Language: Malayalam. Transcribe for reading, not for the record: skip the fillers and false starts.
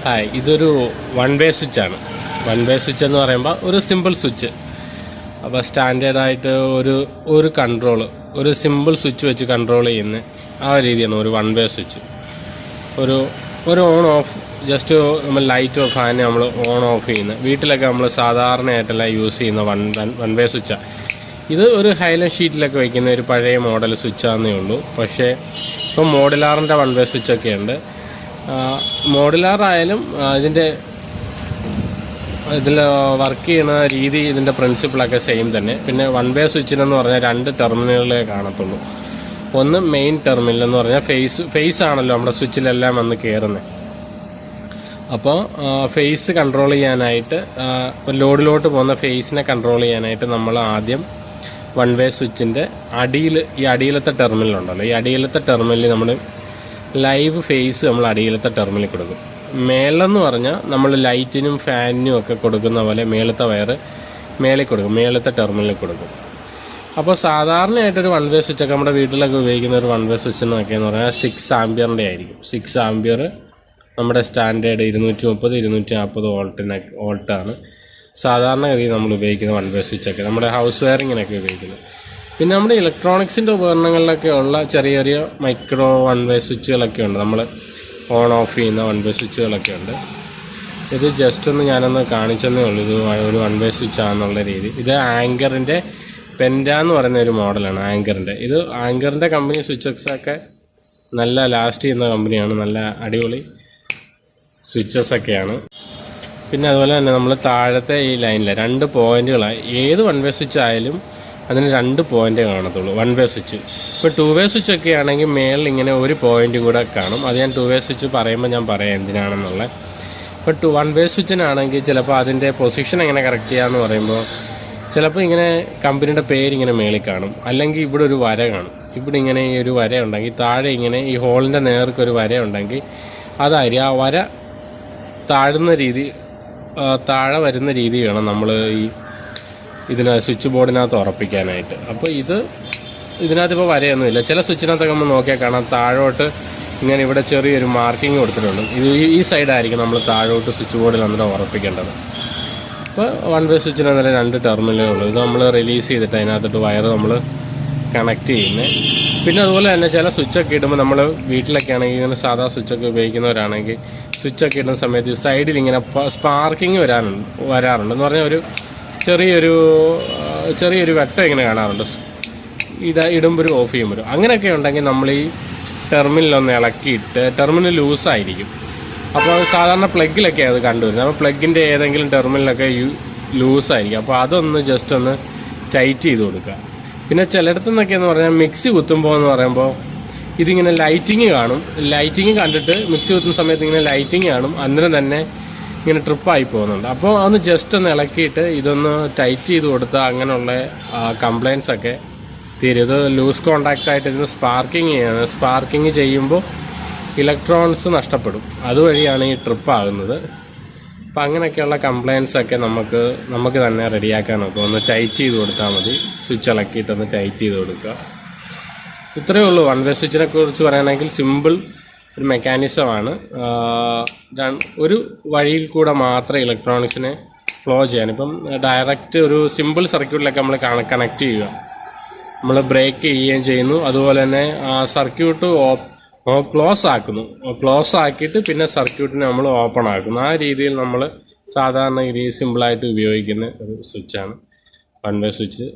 ഹായ്, ഇതൊരു വൺ വേ സ്വിച്ചാണ്. വൺ വേ സ്വിച്ച് എന്ന് പറയുമ്പോൾ ഒരു സിമ്പിൾ സ്വിച്ച്. അപ്പോൾ സ്റ്റാൻഡേർഡായിട്ട് ഒരു കൺട്രോൾ, ഒരു സിമ്പിൾ സ്വിച്ച് വെച്ച് കൺട്രോൾ ചെയ്യുന്ന ആ രീതിയാണ് ഒരു വൺ വേ സ്വിച്ച്. ഒരു ഓൺ ഓഫ്, ജസ്റ്റ് നമ്മൾ ലൈറ്റോ ഫാന് നമ്മൾ ഓൺ ഓഫ് ചെയ്യുന്ന, വീട്ടിലൊക്കെ നമ്മൾ സാധാരണയായിട്ടെല്ലാം യൂസ് ചെയ്യുന്ന വൺ വേ സ്വിച്ചാണ്. ഇത് ഒരു ഹൈലൈറ്റ് ഷീറ്റിലൊക്കെ വയ്ക്കുന്ന ഒരു പഴയ മോഡൽ സ്വിച്ചാണെന്നേ ഉള്ളൂ. പക്ഷേ ഇപ്പം മോഡുലാറിൻ്റെ വൺ വേ സ്വിച്ചൊക്കെ ഉണ്ട്. മോഡുലാറായാലും ഇതിൽ വർക്ക് ചെയ്യുന്ന രീതി, ഇതിൻ്റെ പ്രിൻസിപ്പിളൊക്കെ സെയിം തന്നെ. പിന്നെ വൺ വേ സ്വിച്ചിനെന്ന് പറഞ്ഞാൽ 2 ടെർമിനലുകളെ കാണത്തുള്ളൂ. ഒന്ന് മെയിൻ ടെർമിനൽ എന്ന് പറഞ്ഞാൽ ഫേസ് ആണല്ലോ നമ്മുടെ സ്വിച്ചിലെല്ലാം വന്ന് കയറുന്നത്. അപ്പോൾ ഫേസ് കൺട്രോൾ ചെയ്യാനായിട്ട്, ലോഡിലോട്ട് പോകുന്ന ഫേസിനെ കൺട്രോൾ ചെയ്യാനായിട്ട് നമ്മൾ ആദ്യം വൺ വേ സ്വിച്ചിൻ്റെ അടിയിലത്തെ ടെർമിനലുണ്ടല്ലോ, ഈ അടിയിലത്തെ ടെർമിനലിൽ നമ്മൾ ലൈവ് ഫേസ് നമ്മൾ അടിയിലത്തെ ടെർമിനലിൽ കൊടുക്കും. മേളെന്ന് പറഞ്ഞാൽ നമ്മൾ ലൈറ്റിനും ഫാനിനും ഒക്കെ കൊടുക്കുന്ന പോലെ മേളത്തെ വയറ് മേളിൽ കൊടുക്കും, മേളത്തെ ടെർമിനലിൽ കൊടുക്കും. അപ്പോൾ സാധാരണയായിട്ടൊരു വൺ വേ സ്വിച്ചൊക്കെ നമ്മുടെ വീട്ടിലൊക്കെ ഉപയോഗിക്കുന്ന ഒരു വൺ വേ സ്വിച്ച് എന്നൊക്കെയെന്ന് പറഞ്ഞാൽ 6 ആംപിയറിൻ്റെ ആയിരിക്കും. 6 ആംപിയർ നമ്മുടെ സ്റ്റാൻഡേർഡ് 230-240 വോൾട്ടാണ് സാധാരണഗതിയിൽ നമ്മൾ ഉപയോഗിക്കുന്ന വൺ വേ സ്വിച്ചൊക്കെ, നമ്മുടെ ഹൗസ് വയറിങ്ങിനൊക്കെ ഉപയോഗിക്കുന്നത്. പിന്നെ നമ്മുടെ ഇലക്ട്രോണിക്സിൻ്റെ ഉപകരണങ്ങളിലൊക്കെ ഉള്ള ചെറിയ ചെറിയ മൈക്രോ വൺ വേ സ്വിച്ചുകളൊക്കെ ഉണ്ട്, നമ്മൾ ഓൺ ഓഫ് ചെയ്യുന്ന വൺ വേ സ്വിച്ചുകളൊക്കെ ഉണ്ട്. ഇത് ജസ്റ്റ് ഞാനൊന്ന് കാണിച്ചെന്നേ ഉള്ളൂ, ഇത് ഒരു വൺ വേ സ്വിച്ചാണെന്നുള്ള രീതി. ഇത് ആങ്കറിൻ്റെ പെൻഡ എന്ന് പറയുന്ന ഒരു മോഡലാണ് ആങ്കറിൻ്റെ. ഇത് ആങ്കറിൻ്റെ കമ്പനി സ്വിച്ചസൊക്കെ നല്ല ലാസ്റ്റ് ചെയ്യുന്ന കമ്പനിയാണ്, നല്ല അടിപൊളി സ്വിച്ചസൊക്കെയാണ്. പിന്നെ അതുപോലെ തന്നെ നമ്മൾ താഴത്തെ ഈ ലൈനിൽ 2 പോയിൻറ്റുകളായി, ഏത് വൺ വേ സ്വിച്ച് ആയാലും അതിന് 2 പോയിൻ്റേ കാണത്തുള്ളൂ വൺ വേ സ്വിച്ച്. ഇപ്പോൾ 2 വേ സ്വിച്ചൊക്കെ ആണെങ്കിൽ മേളിൽ ഇങ്ങനെ ഒരു പോയിൻ്റ് കൂടെ കാണും. അത് ഞാൻ 2 വേ സ്വിച്ച് പറയുമ്പോൾ ഞാൻ പറയാം എന്തിനാണെന്നുള്ളത്. ഇപ്പോൾ വൺ വേ സ്വിച്ചിനാണെങ്കിൽ ചിലപ്പോൾ അതിൻ്റെ പൊസിഷൻ എങ്ങനെ കറക്റ്റ് ചെയ്യാമെന്ന് പറയുമ്പോൾ ചിലപ്പോൾ ഇങ്ങനെ കമ്പനിയുടെ പേരിങ്ങനെ മേളിൽ കാണും, അല്ലെങ്കിൽ ഇവിടെ ഒരു വര കാണും. ഇവിടെ ഇങ്ങനെ ഈ ഒരു വര ഉണ്ടെങ്കിൽ താഴെ ഇങ്ങനെ ഈ ഹോളിൻ്റെ നേർക്കൊരു വര ഉണ്ടെങ്കിൽ അതായിരിക്കും ആ വര താഴെ വരുന്ന രീതി വേണം നമ്മൾ സ്വിച്ച് ബോർഡിനകത്ത് ഉറപ്പിക്കാനായിട്ട്. അപ്പോൾ ഇതിനകത്തിപ്പോൾ വരയൊന്നുമില്ല. ചില സ്വിച്ചിനകത്തൊക്കെ നമ്മൾ നോക്കിയാൽ കാണാം താഴോട്ട് ഇങ്ങനെ ഇവിടെ ചെറിയൊരു മാർക്കിങ് കൊടുത്തിട്ടുണ്ട്. ഈ സൈഡായിരിക്കും നമ്മൾ താഴോട്ട് സ്വിച്ച് ബോർഡിൽ അന്നേരം ഉറപ്പിക്കേണ്ടത്. ഇപ്പോൾ വൺ വേ സ്വിച്ചിന് അന്നേരം 2 ടെർമിനലേ ഉള്ളൂ. ഇത് നമ്മൾ റിലീസ് ചെയ്തിട്ട് അതിനകത്തോട്ട് വയറ് നമ്മൾ കണക്ട് ചെയ്യുന്നത്. പിന്നെ അതുപോലെ തന്നെ ചില സ്വിച്ചൊക്കെ ഇടുമ്പോൾ നമ്മൾ വീട്ടിലൊക്കെ ആണെങ്കിൽ ഇങ്ങനെ സാധാ സ്വിച്ചൊക്കെ ഉപയോഗിക്കുന്നവരാണെങ്കിൽ സ്വിച്ചൊക്കെ ഇടുന്ന സമയത്ത് സൈഡിൽ ഇങ്ങനെ സ്പാർക്കിങ് വരാറുണ്ട് എന്ന് പറഞ്ഞാൽ ഒരു ചെറിയൊരു വെട്ടം ഇങ്ങനെ കാണാറുണ്ട്, ഇടുമ്പോൾ ഓഫ് ചെയ്യുമ്പോൾ. അങ്ങനെയൊക്കെ ഉണ്ടെങ്കിൽ നമ്മൾ ഈ ടെർമിനലൊന്ന് ഇളക്കിയിട്ട്, ടെർമിനൽ ലൂസായിരിക്കും. അപ്പോൾ സാധാരണ പ്ലഗിലൊക്കെ അത് കണ്ടുവരുന്നത്. അപ്പോൾ പ്ലഗിൻ്റെ ഏതെങ്കിലും ടെർമിനലൊക്കെ ലൂസായിരിക്കും. അപ്പോൾ അതൊന്ന് ജസ്റ്റ് ഒന്ന് ടൈറ്റ് ചെയ്ത് കൊടുക്കുക. പിന്നെ ചിലയിടത്തു നിന്നൊക്കെയെന്ന് പറഞ്ഞാൽ മിക്സി കുത്തുമ്പോൾ എന്ന് പറയുമ്പോൾ ഇതിങ്ങനെ ലൈറ്റിങ് കാണും. ലൈറ്റിങ് കണ്ടിട്ട് മിക്സി കുത്തുന്ന സമയത്ത് ഇങ്ങനെ ലൈറ്റിങ് കാണും, അന്നേരം തന്നെ ഇങ്ങനെ ട്രിപ്പായി പോകുന്നുണ്ട്. അപ്പോൾ ഒന്ന് ജസ്റ്റ് ഒന്ന് ഇളക്കിയിട്ട് ഇതൊന്ന് ടൈറ്റ് ചെയ്ത് കൊടുത്താൽ അങ്ങനെയുള്ള കംപ്ലയിൻസ് ഒക്കെ തീരും. ഇത് ലൂസ് കോണ്ടാക്റ്റായിട്ട് ഇതിന് സ്പാർക്കിങ് ചെയ്യുമ്പോൾ ഇലക്ട്രോൺസ് നഷ്ടപ്പെടും, അതുവഴിയാണ് ഈ ട്രിപ്പാകുന്നത്. അപ്പോൾ അങ്ങനെയൊക്കെയുള്ള കംപ്ലയിൻസൊക്കെ നമുക്ക് തന്നെ റെഡിയാക്കാൻ നോക്കുക. ഒന്ന് ടൈറ്റ് ചെയ്ത് കൊടുത്താൽ മതി, സ്വിച്ച് ഇളക്കിയിട്ടൊന്ന് ടൈറ്റ് ചെയ്ത് കൊടുക്കുക. ഇത്രയേ ഉള്ളൂ. വൺ വേ സ്വിച്ചിനെ കുറിച്ച് പറയുകയാണെങ്കിൽ സിമ്പിൾ ഒരു മെക്കാനിസമാണ്. ഒരു വഴിയിൽ കൂടെ മാത്രമേ ഇലക്ട്രോണിക്സിനെ ഫ്ലോ ചെയ്യാൻ. ഇപ്പം ഡയറക്റ്റ് ഒരു സിമ്പിൾ സർക്യൂട്ടിലൊക്കെ നമ്മൾ കണക്ട് ചെയ്യുക, നമ്മൾ ബ്രേക്ക് ചെയ്യുകയും ചെയ്യുന്നു. അതുപോലെ തന്നെ സർക്യൂട്ട് ക്ലോസ് ആക്കിയിട്ട് പിന്നെ സർക്യൂട്ടിനെ നമ്മൾ ഓപ്പൺ ആക്കുന്നു. ആ രീതിയിൽ നമ്മൾ സാധാരണ സിമ്പിളായിട്ട് ഉപയോഗിക്കുന്ന ഒരു സ്വിച്ചാണ് വൺ വേ സ്വിച്ച്.